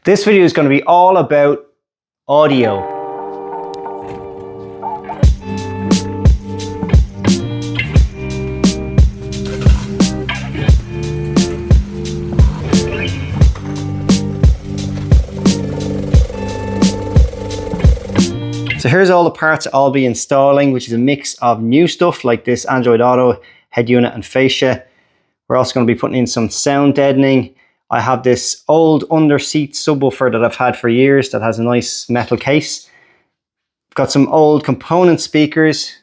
This video is going to be all about audio. So here's all the parts I'll be installing, which is a mix of new stuff like this Android Auto head unit and fascia. We're also going to be putting in some sound deadening. I have this old under seat subwoofer that I've had for years that has a nice metal case. Got some old component speakers,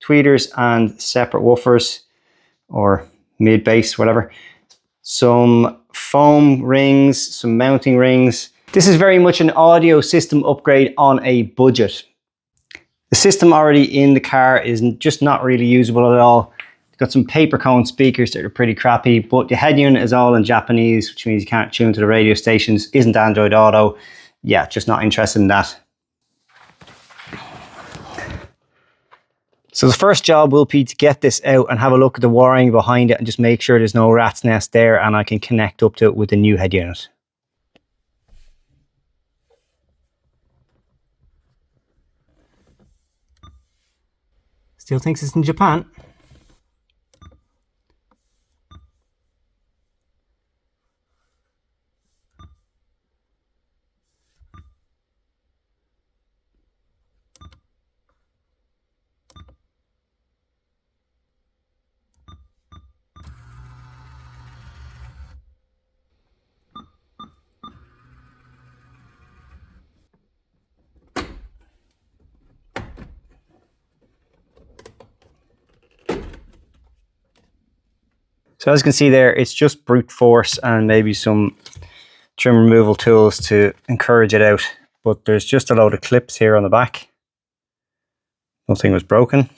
tweeters and separate woofers or mid bass, whatever. Some foam rings, some mounting rings. This is very much an audio system upgrade on a budget. The system already in the car is just not really usable at all. It's got some paper cone speakers that are pretty crappy, but the head unit is all in Japanese, which means you can't tune to the radio stations. Isn't Android Auto. Yeah, just not interested in that. So the first job will be to get this out and have a look at the wiring behind it and just make sure there's no rat's nest there and I can connect up to it with the new head unit. Still thinks it's in Japan. So as you can see there, it's just brute force and maybe some trim removal tools to encourage it out. But there's just a load of clips here on the back. Nothing was broken.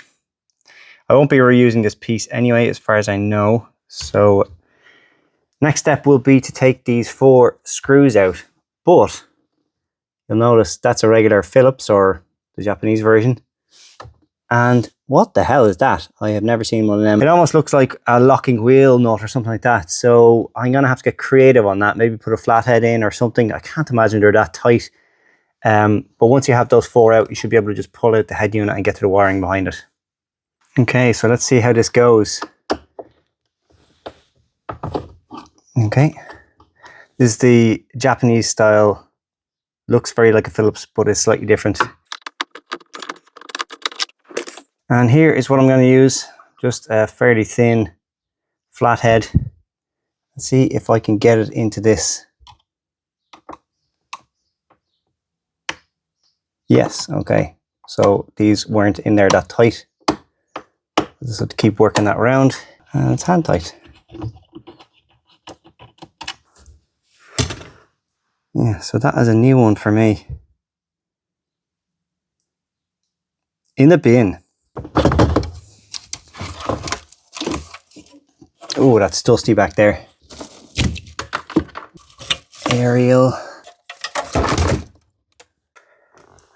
I won't be reusing this piece anyway, as far as I know. So next step will be to take these 4 screws out. But you'll notice that's a regular Phillips or the Japanese version. And what the hell is that? I have never seen one of them. It almost looks like a locking wheel nut or something like that. So I'm going to have to get creative on that. Maybe put a flathead in or something. I can't imagine they're that tight. But once you have those 4 out, you should be able to just pull out the head unit and get to the wiring behind it. Okay, so let's see how this goes. Okay. This is the Japanese style. Looks very like a Phillips, but it's slightly different. And here is what I'm going to use, just a fairly thin flathead. Let's see if I can get it into this. Yes, okay. So these weren't in there that tight. Just have to keep working that around. And it's hand tight. Yeah, so that is a new one for me. In the bin. Oh, that's dusty back there. Aerial. I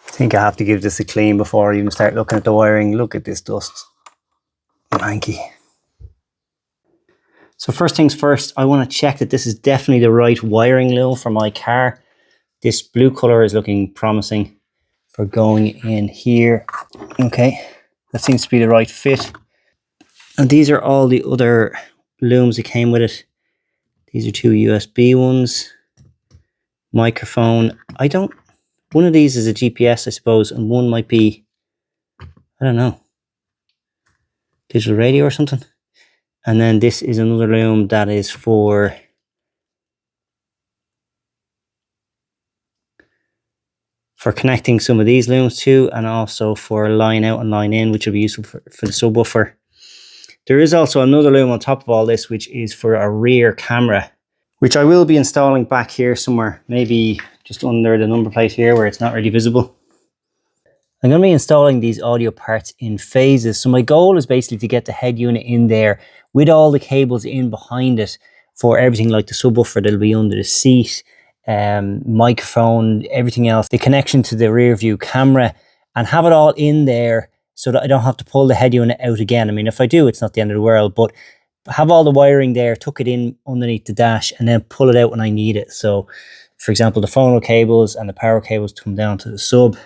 think I have to give this a clean before I even start looking at the wiring. Look at this dust. Manky. So first things first, I want to check that this is definitely the right wiring loom for my car. This blue color is looking promising for going in here. Okay, that seems to be the right fit. And these are all the other looms that came with it. These are 2 USB ones. Microphone. One of these is a GPS, I suppose, and one might be, I don't know, digital radio or something. And then this is another loom that is for connecting some of these looms too, and also for line out and line in, which will be useful for the subwoofer. There is also another loom on top of all this, which is for a rear camera, which I will be installing back here somewhere, maybe just under the number plate here where it's not really visible. I'm going to be installing these audio parts in phases. So my goal is basically to get the head unit in there with all the cables in behind it for everything like the subwoofer that'll be under the seat, microphone, everything else, the connection to the rear view camera, and have it all in there so that I don't have to pull the head unit out again. I mean, if I do, it's not the end of the world, but have all the wiring there, tuck it in underneath the dash, and then pull it out when I need it. So for example, the phono cables and the power cables to come down to the sub.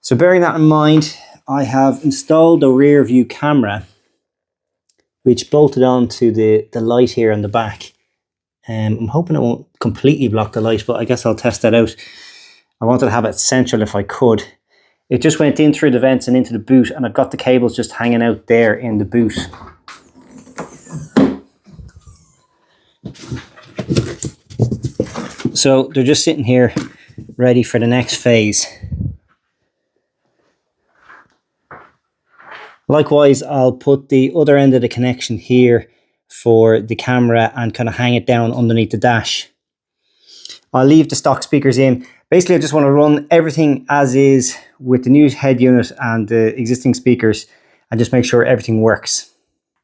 So bearing that in mind, I have installed the rear view camera, which bolted onto the light here in the back. I'm hoping it won't completely block the light, but I guess I'll test that out. I wanted to have it central if I could. It just went in through the vents and into the boot, and I've got the cables just hanging out there in the boot. So they're just sitting here ready for the next phase. Likewise, I'll put the other end of the connection here for the camera and kind of hang it down underneath the dash. I'll leave the stock speakers in. Basically, I just want to run everything as is with the new head unit and the existing speakers and just make sure everything works.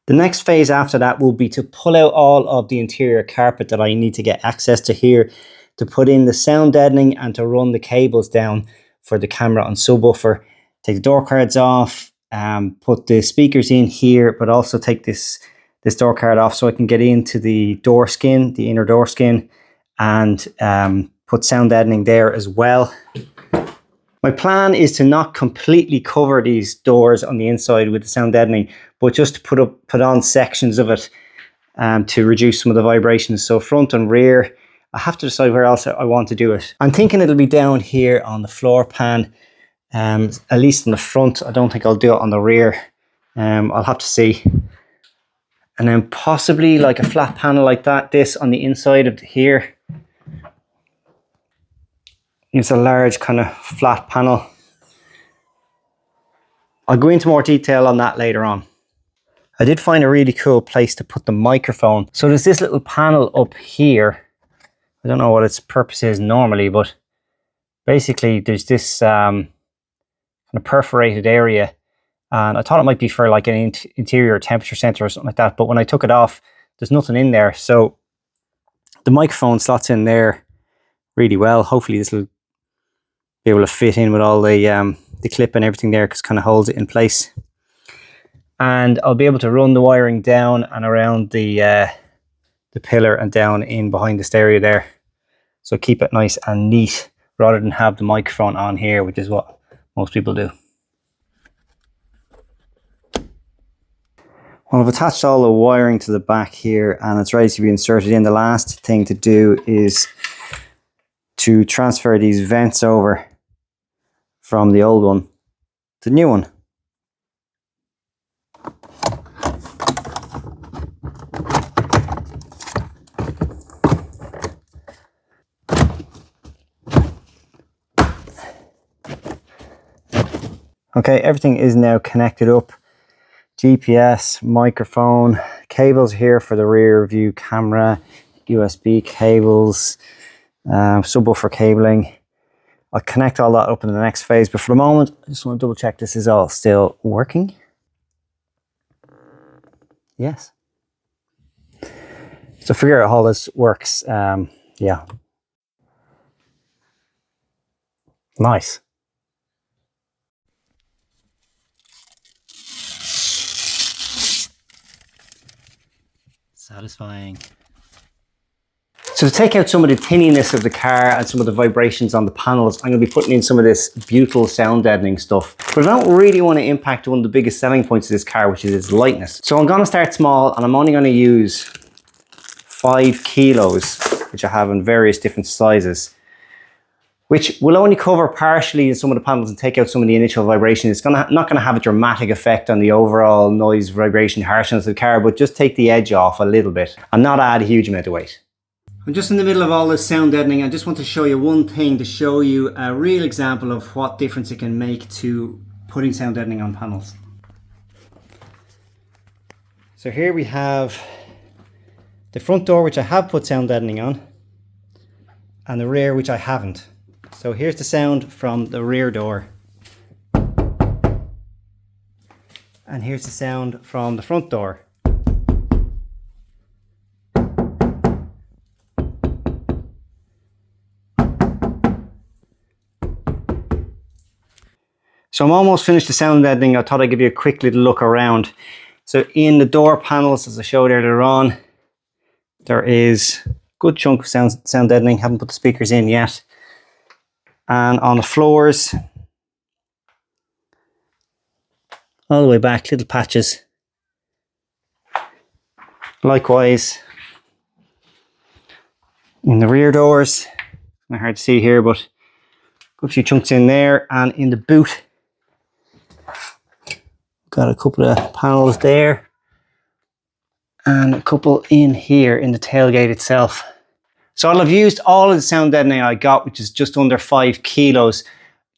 The next phase after that will be to pull out all of the interior carpet that I need to get access to here, to put in the sound deadening and to run the cables down for the camera and subwoofer. Take the door cards off, put the speakers in here, but also take this door card off so I can get into the door skin, the inner door skin, and put sound deadening there as well. My plan is to not completely cover these doors on the inside with the sound deadening, but just to put on sections of it to reduce some of the vibrations. So front and rear, I have to decide where else I want to do it. I'm thinking it'll be down here on the floor pan, at least in the front. I don't think I'll do it on the rear. I'll have to see. And then possibly like a flat panel like that, this on the inside of here. It's a large kind of flat panel. I'll go into more detail on that later on. I did find a really cool place to put the microphone. So there's this little panel up here. I don't know what its purpose is normally, but basically there's this kind of perforated area. And I thought it might be for like an interior temperature sensor or something like that. But when I took it off, there's nothing in there. So the microphone slots in there really well. Hopefully this will be able to fit in with all the clip and everything there, because it kind of holds it in place. And I'll be able to run the wiring down and around the pillar and down in behind the stereo there. So keep it nice and neat rather than have the microphone on here, which is what most people do. Well, I've attached all the wiring to the back here and it's ready to be inserted in. The last thing to do is to transfer these vents over from the old one to the new one. Okay, everything is now connected up. GPS, microphone, cables here for the rear view camera, USB cables, subwoofer cabling. I'll connect all that up in the next phase, but for the moment, I just want to double check this is all still working. Yes. So figure out how this works. Yeah. Nice. Satisfying. So to take out some of the tinniness of the car and some of the vibrations on the panels, I'm going to be putting in some of this butyl sound deadening stuff. But I don't really want to impact one of the biggest selling points of this car, which is its lightness. So I'm going to start small and I'm only going to use 5 kilos, which I have in various different sizes, which will only cover partially some of the panels and take out some of the initial vibration. It's not going to have a dramatic effect on the overall noise, vibration, harshness of the car, but just take the edge off a little bit and not add a huge amount of weight. I'm just in the middle of all this sound deadening. I just want to show you one thing to show you a real example of what difference it can make to putting sound deadening on panels. So here we have the front door, which I have put sound deadening on, and the rear, which I haven't. So here's the sound from the rear door. And here's the sound from the front door. So I'm almost finished the sound deadening. I thought I'd give you a quick little look around. So in the door panels, as I showed earlier on, there is a good chunk of sound deadening. Haven't put the speakers in yet. And on the floors, all the way back, little patches. Likewise, in the rear doors, kind of hard to see here, but got a few chunks in there. And in the boot, got a couple of panels there. And a couple in here in the tailgate itself. So I'll have used all of the sound deadening I got, which is just under 5 kilos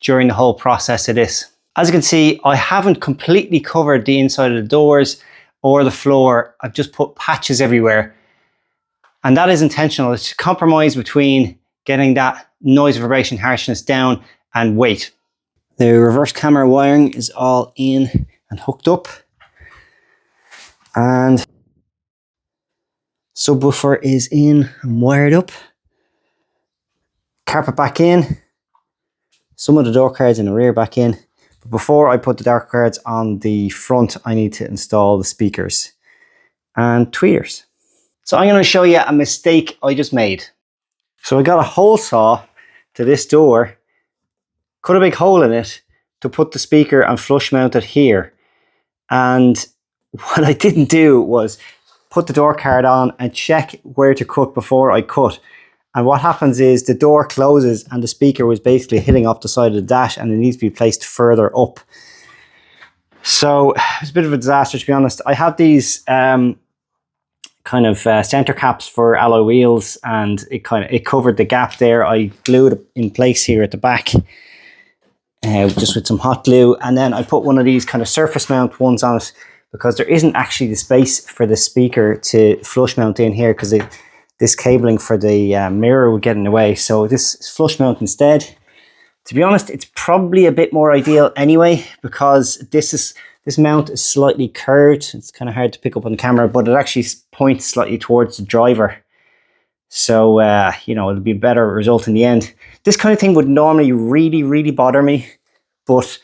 during the whole process of this. As you can see, I haven't completely covered the inside of the doors or the floor. I've just put patches everywhere. And that is intentional. It's a compromise between getting that noise, vibration, harshness down and weight. The reverse camera wiring is all in and hooked up. And subwoofer is in and wired up. Carpet back in. Some of the door cards in the rear back in. But before I put the door cards on the front, I need to install the speakers and tweeters. So I'm going to show you a mistake I just made. So I got a hole saw to this door, cut a big hole in it to put the speaker and flush mount it here. And what I didn't do was put the door card on and check where to cut before I cut. And what happens is the door closes and the speaker was basically hitting off the side of the dash and it needs to be placed further up. So it's a bit of a disaster, to be honest. I have these kind of center caps for alloy wheels, and it covered the gap there. I glued it in place here at the back just with some hot glue, and then I put one of these kind of surface mount ones on it because there isn't actually the space for the speaker to flush mount in here because this cabling for the mirror would get in the way. So this is flush mount instead. To be honest, it's probably a bit more ideal anyway, because this mount is slightly curved. It's kind of hard to pick up on the camera, but it actually points slightly towards the driver. So, you know, it'll be a better result in the end. This kind of thing would normally really, really bother me, but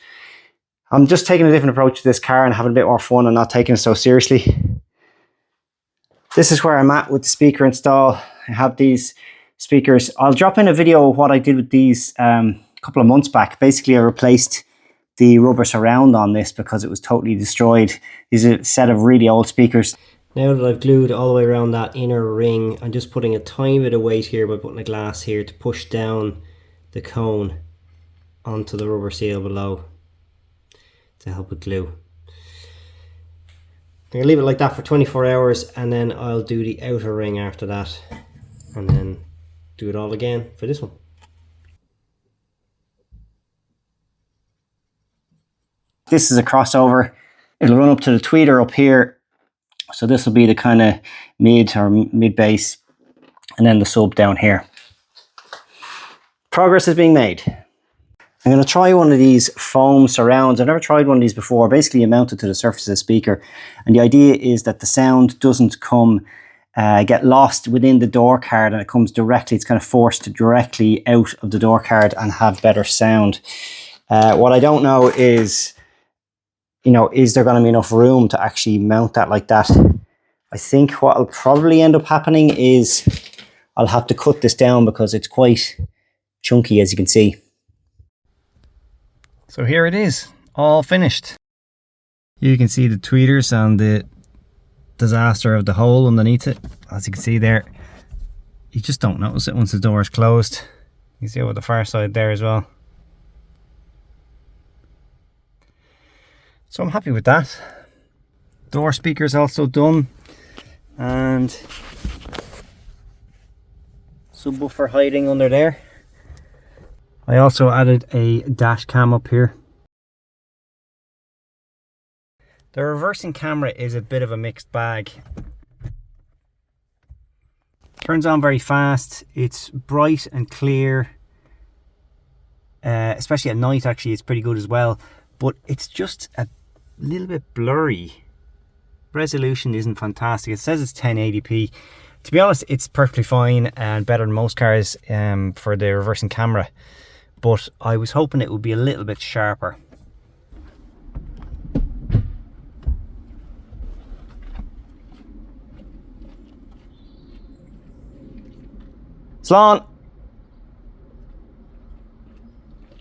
I'm just taking a different approach to this car and having a bit more fun and not taking it so seriously. This is where I'm at with the speaker install. I have these speakers. I'll drop in a video of what I did with these a couple of months back. Basically, I replaced the rubber surround on this because it was totally destroyed. These are a set of really old speakers. Now that I've glued all the way around that inner ring, I'm just putting a tiny bit of weight here by putting a glass here to push down the cone onto the rubber seal below to help with glue. I'm going to leave it like that for 24 hours and then I'll do the outer ring after that and then do it all again for this one. This is a crossover. It'll run up to the tweeter up here. So this will be the kind of mid bass and then the sub down here. Progress is being made. I'm going to try one of these foam surrounds. I've never tried one of these before. Basically, you mount it to the surface of the speaker. And the idea is that the sound doesn't get lost within the door card and it comes directly, it's kind of forced directly out of the door card and have better sound. What I don't know is, you know, is there going to be enough room to actually mount that like that? I think what will probably end up happening is I'll have to cut this down because it's quite chunky, as you can see. So here it is, all finished. You can see the tweeters and the disaster of the hole underneath it. As you can see there, you just don't notice it once the door is closed. You can see over the far side there as well. So I'm happy with that. Door speakers also done, and subwoofer hiding under there. I also added a dash cam up here. The reversing camera is a bit of a mixed bag. Turns on very fast. It's bright and clear. Especially at night, actually, it's pretty good as well. But it's just a little bit blurry. Resolution isn't fantastic. It says it's 1080p. To be honest, it's perfectly fine and better than most cars for the reversing camera. But I was hoping it would be a little bit sharper. on.